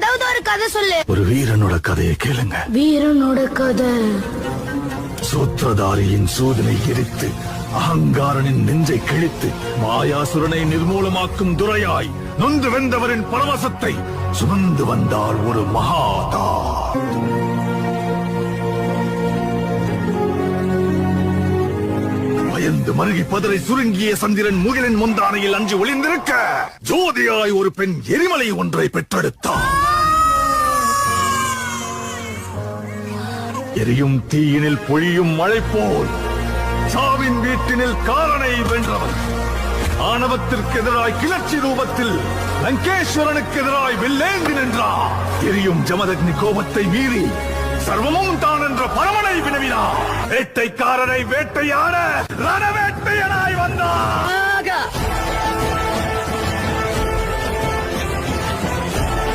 ஏதாவது ஒரு கதை சொல்லு. ஒரு வீரனோட கதையை கேளுங்க. வீரனோட கதை. சூத்திரதாரியின் சூதனை எரித்து அகங்காரனின் நெஞ்சை கிழித்து மாயாசுரனை நிர்மூலமாக்கும் துரையாய் நொந்து வெந்தவரின் பரவசத்தை சுமந்து வந்தார் ஒரு மகாதா. பயந்து மருகி பதரை சுருங்கிய சந்திரன் முகிலின் முந்தானையில் அஞ்சு ஒளிந்திருக்க ஜோதியாய் ஒரு பெண் எரிமலை ஒன்றை பெற்றெடுத்தார். எரியும் தீயினில் பொழியும் மழை போல் சாவின் வீட்டினில் காரனை வென்றவர். ஆணவத்திற்கு எதிராய் கிளர்ச்சி ரூபத்தில் லங்கேஸ்வரனுக்கு எதிராய் வில்லேந்தி நின்றார். எரியும் ஜமதக்னி கோபத்தை மீறி சர்வமும் தான் என்ற பரமனை வினவினார். வேட்டைக்காரரை வேட்டையாட ரணவேட்டையனாய் வந்தார்.